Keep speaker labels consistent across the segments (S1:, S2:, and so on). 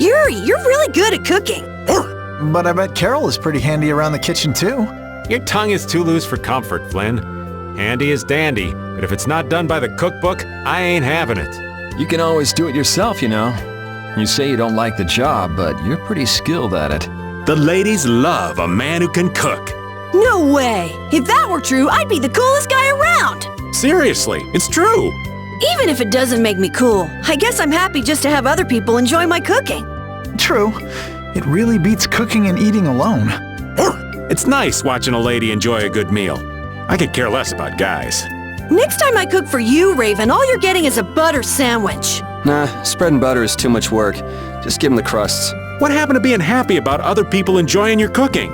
S1: Yuri, you're really good at cooking.
S2: But I bet Carol is pretty handy around the kitchen too.
S3: Your tongue is too loose for comfort, Flynn. Handy is dandy, but if it's not done by the cookbook, I ain't having it.
S4: You can always do it yourself, you know. You say you don't like the job, but you're pretty skilled at it.
S3: The ladies love a man who can cook.
S1: No way! If that were true, I'd be the coolest guy around!
S3: Seriously, it's true.
S1: Even if it doesn't make me cool, I guess I'm happy just to have other people enjoy my cooking.
S2: True. It really beats cooking and eating alone.
S3: It's nice watching a lady enjoy a good meal. I could care less about guys.
S1: Next time I cook for you, Raven, all you're getting is a butter sandwich.
S4: Nah, spreading butter is too much work. Just give them the crusts.
S3: What happened to being happy about other people enjoying your cooking?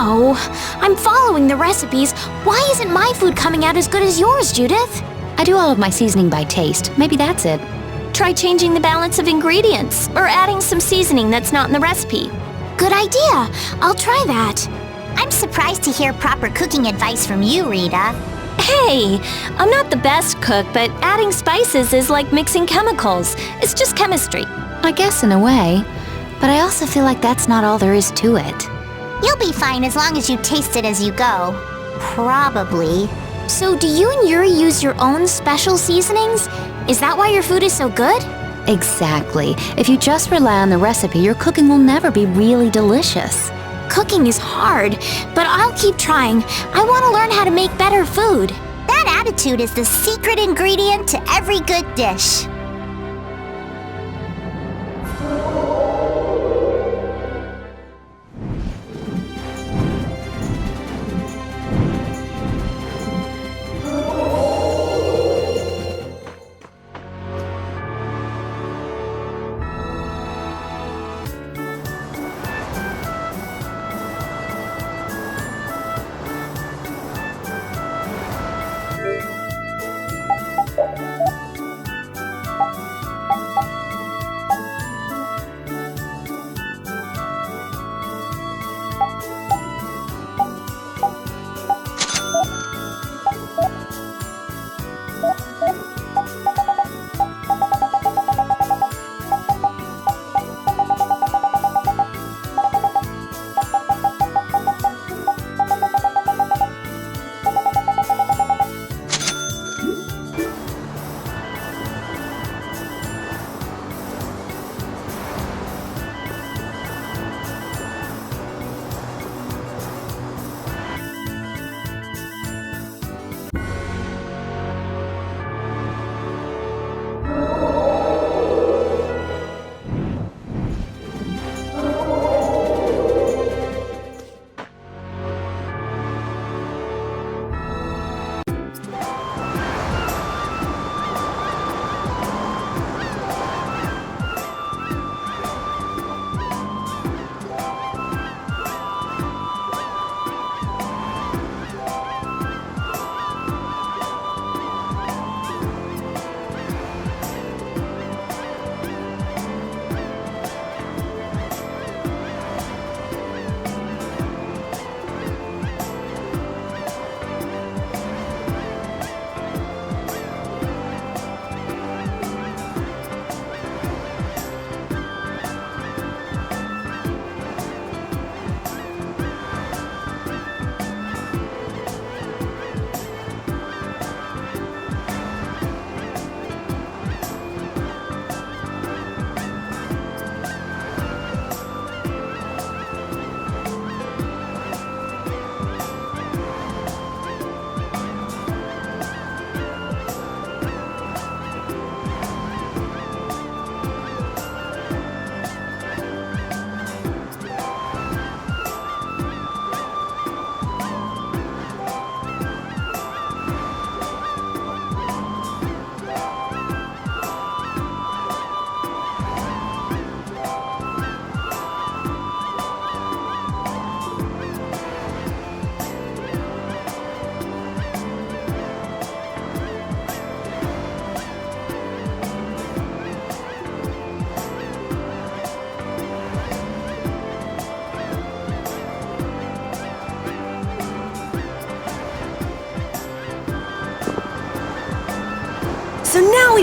S5: Oh, I'm following the recipes. Why isn't my food coming out as good as yours, Judith?
S6: I do all of my seasoning by taste. Maybe that's it.
S5: Try changing the balance of ingredients, or adding some seasoning that's not in the recipe. Good idea. I'll try that.
S7: I'm surprised to hear proper cooking advice from you, Rita.
S5: Hey, I'm not the best cook, but adding spices is like mixing chemicals. It's just chemistry.
S6: I guess in a way. But I also feel like that's not all there is to it.
S7: You'll be fine as long as you taste it as you go. Probably.
S5: So do you and Yuri use your own special seasonings? Is that why your food is so good?
S6: Exactly. If you just rely on the recipe, your cooking will never be really delicious.
S5: Cooking is hard, but I'll keep trying. I want to learn how to make better food.
S7: That attitude is the secret ingredient to every good dish.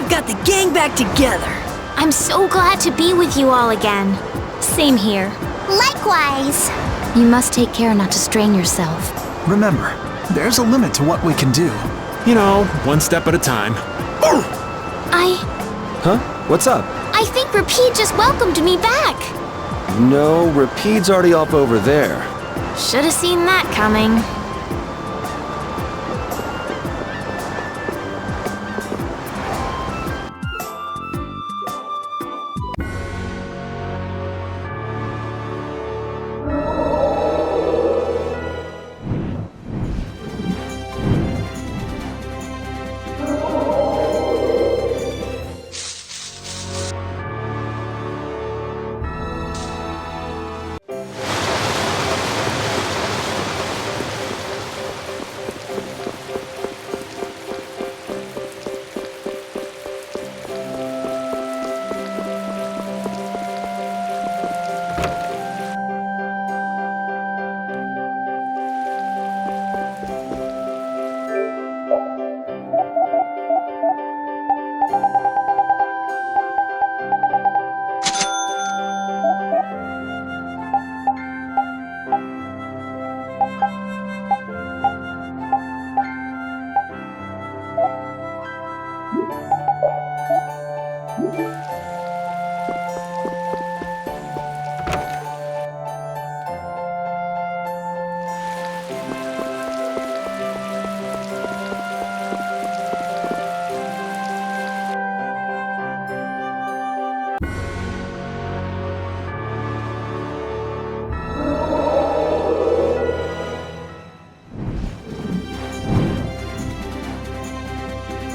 S1: we've got the gang back together.
S5: I'm so glad to be with you all again. Same here.
S7: Likewise.
S6: You must take care not to strain yourself.
S2: Remember, there's a limit to what we can do.
S3: You know, one step at a time.
S8: Huh? What's up?
S5: I think Rapide just welcomed me back.
S8: No, Rapide's already up over there.
S5: Should have seen that coming.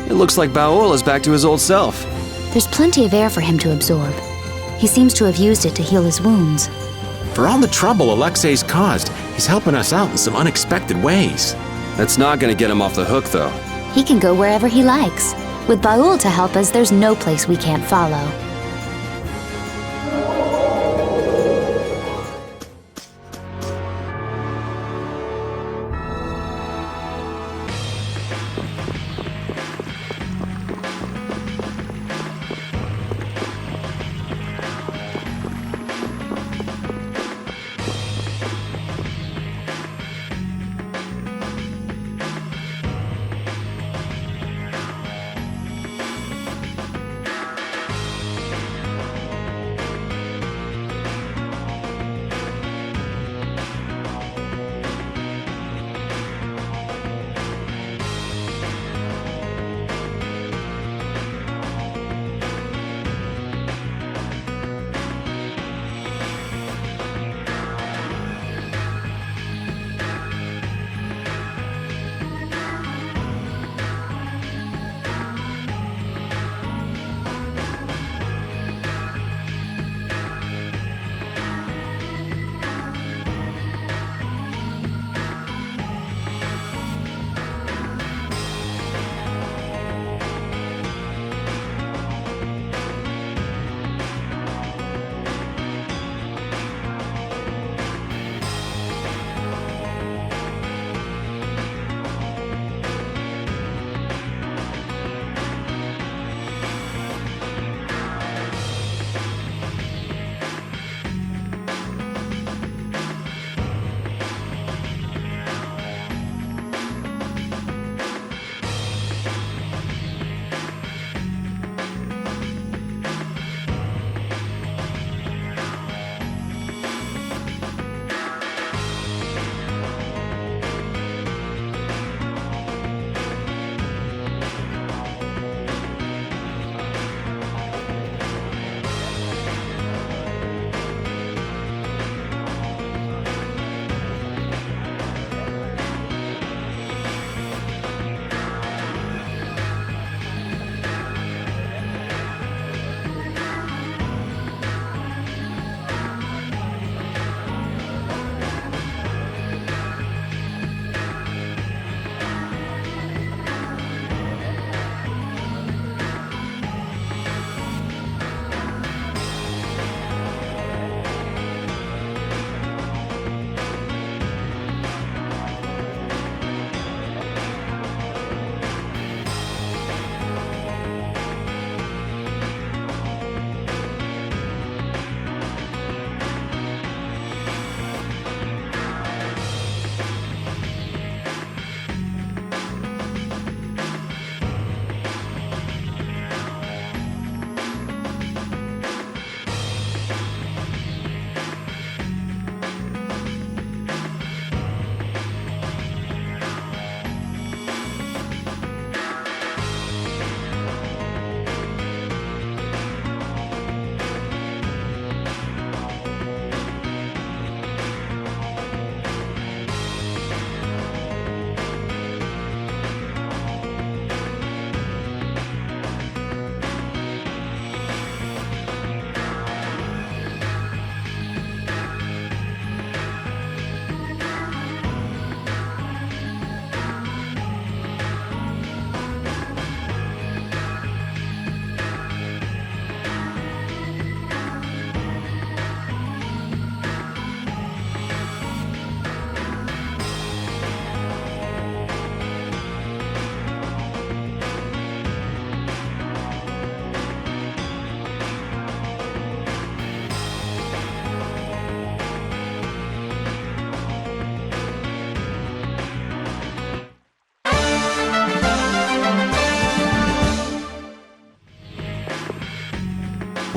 S8: It looks like Baol is back to his old self.
S6: There's plenty of air for him to absorb. He seems to have used it to heal his wounds.
S3: For all the trouble Alexei's caused, he's helping us out in some unexpected ways.
S8: That's not gonna get him off the hook, though.
S6: He can go wherever he likes. With Baul to help us, there's no place we can't follow.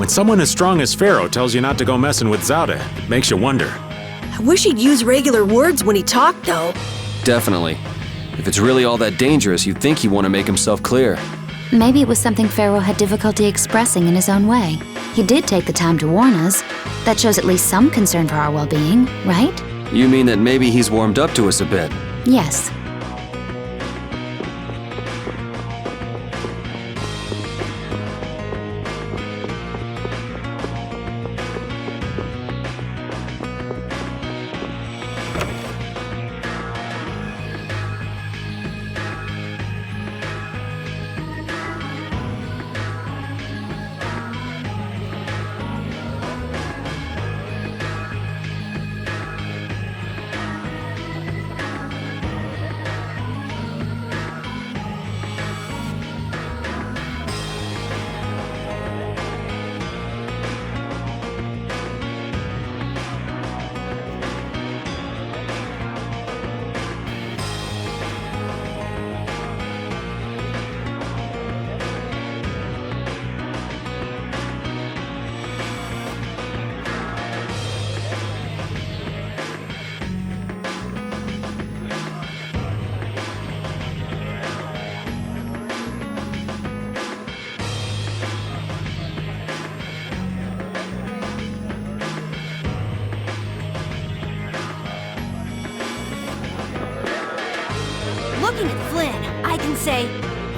S3: When someone as strong as Pharaoh tells you not to go messing with Zauda, it makes you wonder.
S1: I wish he'd use regular words when he talked, though.
S8: Definitely. If it's really all that dangerous, you'd think he'd want to make himself clear.
S6: Maybe it was something Pharaoh had difficulty expressing in his own way. He did take the time to warn us. That shows at least some concern for our well-being, right?
S8: You mean that maybe he's warmed up to us a bit?
S6: Yes.
S1: Looking at Flynn, I can say,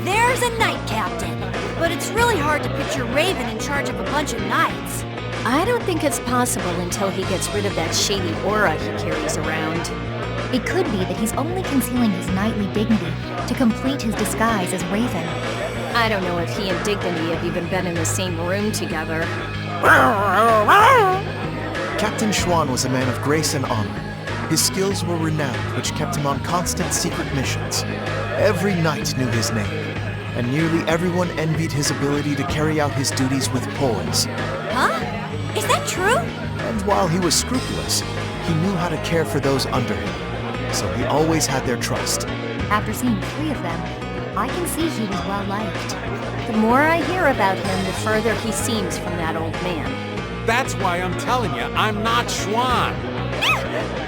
S1: there's a knight captain. But it's really hard to picture Raven in charge of a bunch of knights.
S9: I don't think it's possible until he gets rid of that shady aura he carries around.
S10: It could be that he's only concealing his knightly dignity to complete his disguise as Raven.
S9: I don't know if he and Dignity have even been in the same room together.
S2: Captain Schwan was a man of grace and honor. His skills were renowned, which kept him on constant secret missions. Every knight knew his name, and nearly everyone envied his ability to carry out his duties with poise.
S1: Huh? Is that true?
S2: And while he was scrupulous, he knew how to care for those under him, so he always had their trust.
S10: After seeing 3 of them, I can see he was well liked.
S9: The more I hear about him, the further he seems from that old man.
S3: That's why I'm telling you, I'm not Schwan.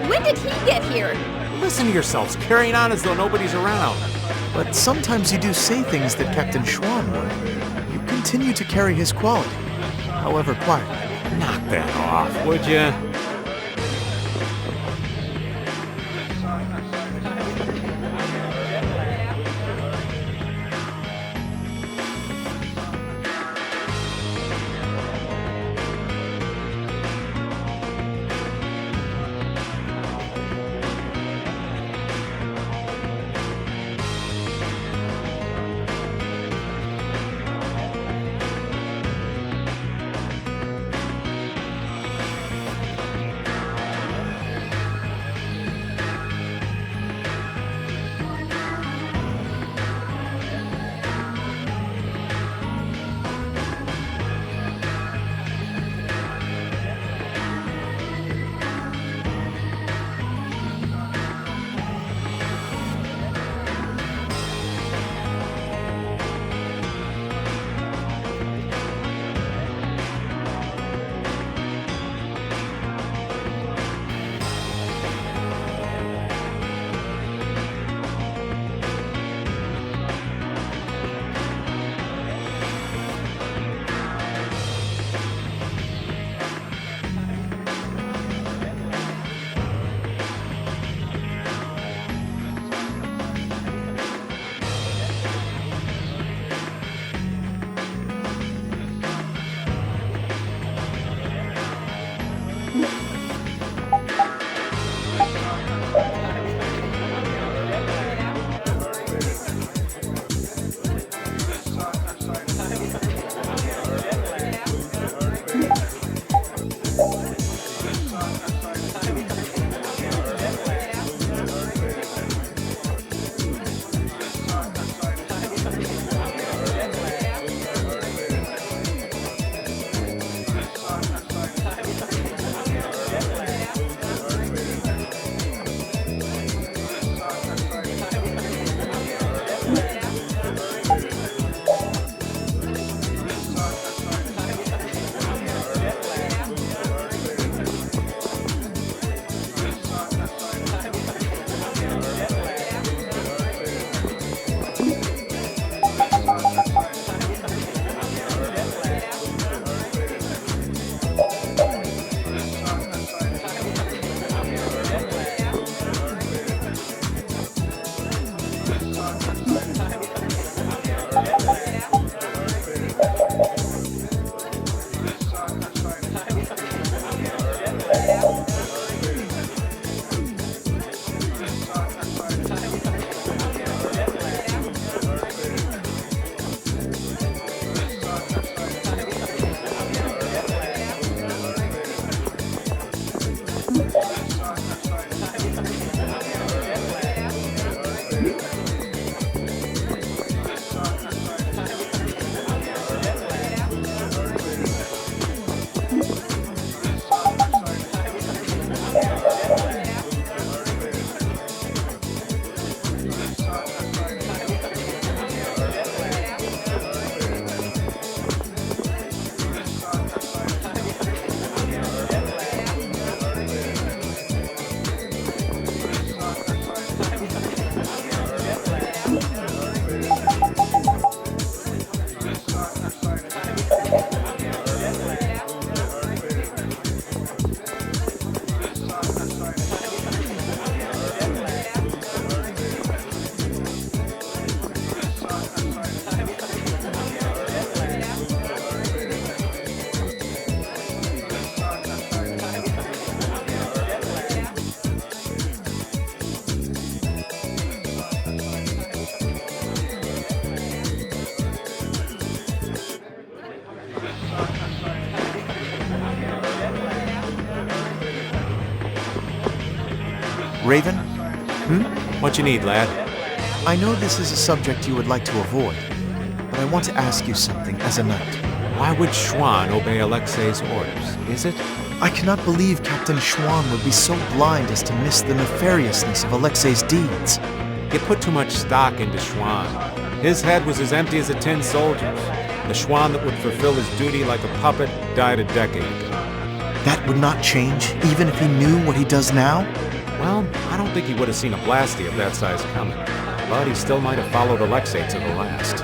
S9: When did he get here?
S3: Listen to yourselves, carrying on as though nobody's around.
S2: But sometimes you do say things that Captain Schwan would. You continue to carry his quality, however quietly.
S3: Knock that off, would you?
S2: Raven,
S3: What you need, lad?
S2: I know this is a subject you would like to avoid, but I want to ask you something as a knight.
S3: Why would Schwann obey Alexei's orders? Is it?
S2: I cannot believe Captain Schwann would be so blind as to miss the nefariousness of Alexei's deeds.
S3: You put too much stock into Schwann. His head was as empty as a tin soldier's. The Schwann that would fulfill his duty like a puppet died a decade ago.
S2: That would not change, even if he knew what he does now?
S3: Well, I don't think he would have seen a blasty of that size coming. But he still might have followed Alexei to the last.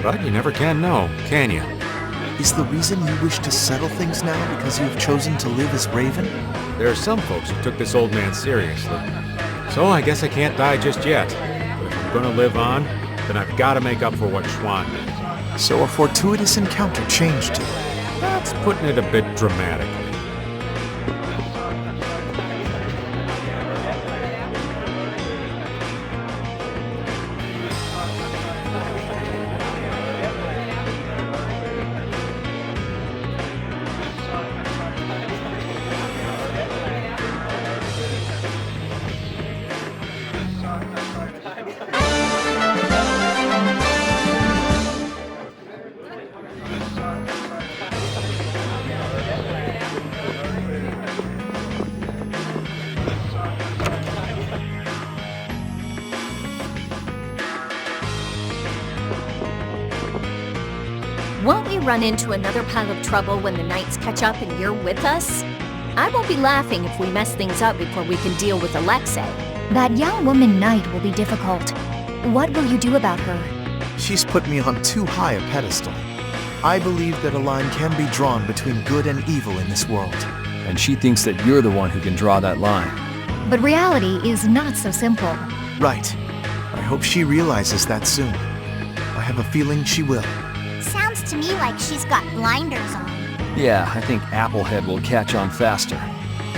S3: But you never can know, can you?
S2: Is the reason you wish to settle things now because you have chosen to live as Raven?
S3: There are some folks who took this old man seriously. So I guess I can't die just yet. But if I'm gonna live on, then I've got to make up for what Schwann did.
S2: So a fortuitous encounter changed you.
S3: That's putting it a bit dramatically.
S9: Won't we run into another pile of trouble when the Knights catch up and you're with us? I won't be laughing if we mess things up before we can deal with Alexei.
S10: That young woman knight will be difficult. What will you do about her?
S2: She's put me on too high a pedestal. I believe that a line can be drawn between good and evil in this world.
S4: And she thinks that you're the one who can draw that line.
S10: But reality is not so simple.
S2: Right. I hope she realizes that soon. I have a feeling she will.
S7: Sounds to me like she's got blinders on.
S4: Yeah, I think Applehead will catch on faster.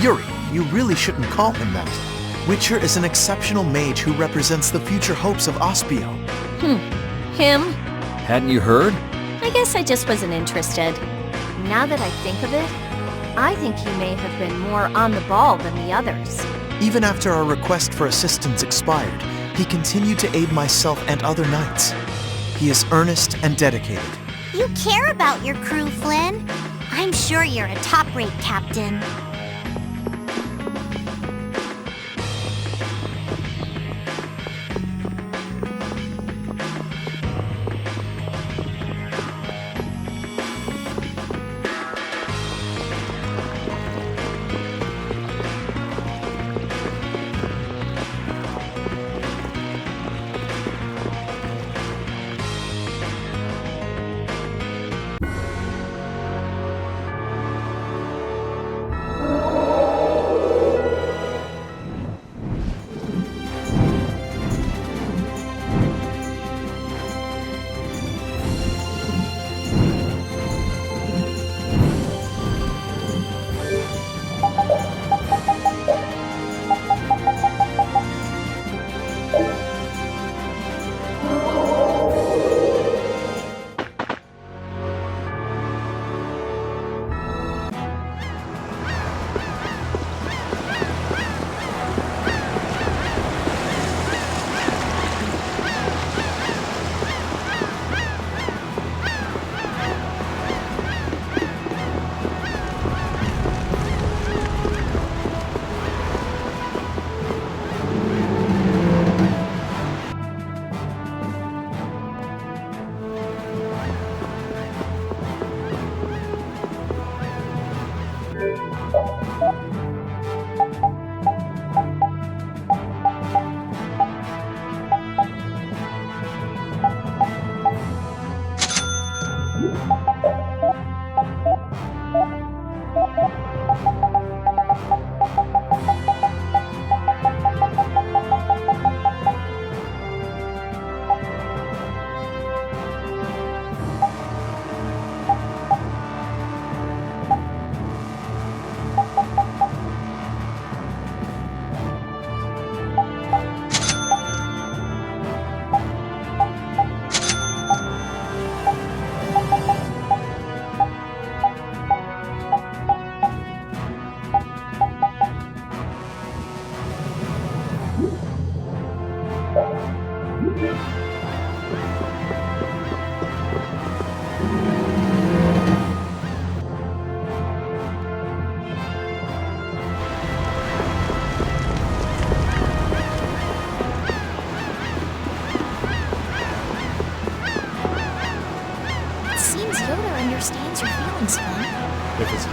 S2: Yuri, you really shouldn't call him that. Witcher is an exceptional mage who represents the future hopes of Ospio.
S9: Him?
S4: Hadn't you heard?
S9: I guess I just wasn't interested. Now that I think of it, I think he may have been more on the ball than the others.
S2: Even after our request for assistance expired, he continued to aid myself and other knights. He is earnest and dedicated.
S7: You care about your crew, Flynn. I'm sure you're a top-rate captain.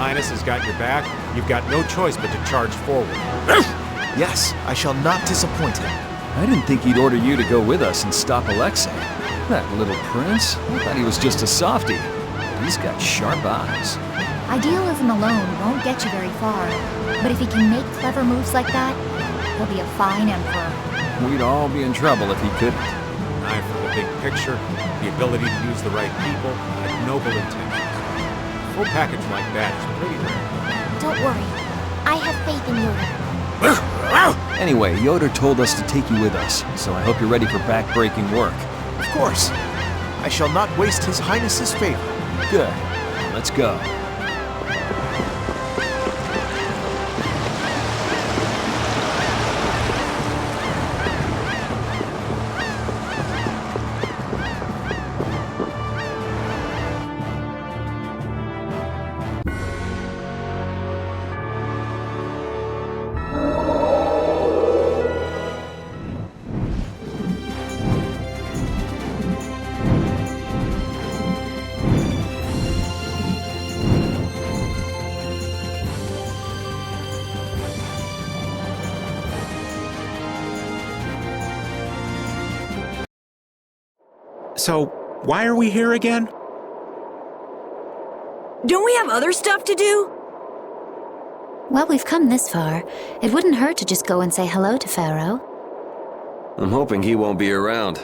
S3: Highness has got your back, you've got no choice but to charge forward.
S2: Yes, I shall not disappoint him.
S4: I didn't think he'd order you to go with us and stop Alexei. That little prince. I thought he was just a softie. He's got sharp eyes.
S10: Idealism alone won't get you very far. But if he can make clever moves like that, he'll be a fine emperor.
S4: We'd all be in trouble if he couldn't.
S3: An eye for the big picture, the ability to use the right people, and noble intentions. A full package like that is pretty rare.
S7: Don't worry. I have faith in Yoda.
S4: Anyway, Yoder told us to take you with us, so I hope you're ready for back-breaking work.
S2: Of course. I shall not waste His Highness's favor.
S4: Good. Let's go.
S11: So, why are we here again?
S1: Don't we have other stuff to do?
S6: Well, we've come this far. It wouldn't hurt to just go and say hello to Pharaoh.
S8: I'm hoping he won't be around.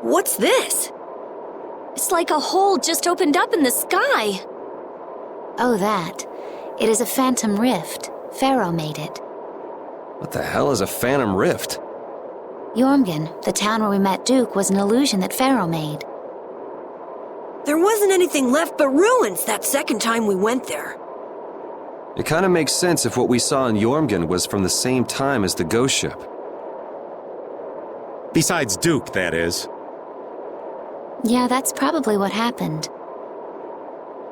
S1: What's this?
S9: It's like a hole just opened up in the sky.
S6: Oh, that. It is a phantom rift. Pharaoh made it.
S8: What the hell is a phantom rift?
S6: Jormungand, the town where we met Duke, was an illusion that Pharaoh made.
S1: There wasn't anything left but ruins that second time we went there.
S8: It kind of makes sense if what we saw in Jormungand was from the same time as the ghost ship.
S11: Besides Duke, that is.
S6: Yeah, that's probably what happened.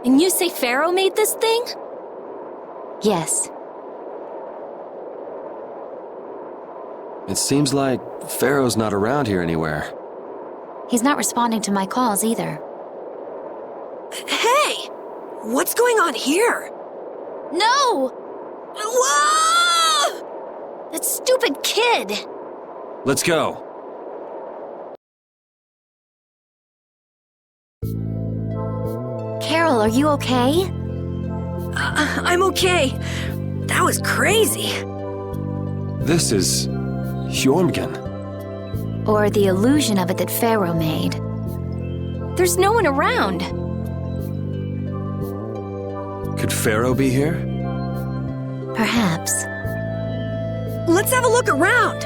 S9: And you say Pharaoh made this thing?
S6: Yes.
S8: It seems like Pharaoh's not around here anywhere.
S6: He's not responding to my calls either.
S1: Hey! What's going on here?
S9: No!
S1: Whoa!
S9: That stupid kid!
S8: Let's go.
S6: Carol, are you okay?
S1: I'm okay. That was crazy.
S8: This is Jormungand.
S6: Or the illusion of it that Pharaoh made.
S9: There's no one around.
S8: Could Pharaoh be here?
S6: Perhaps.
S1: Let's have a look around.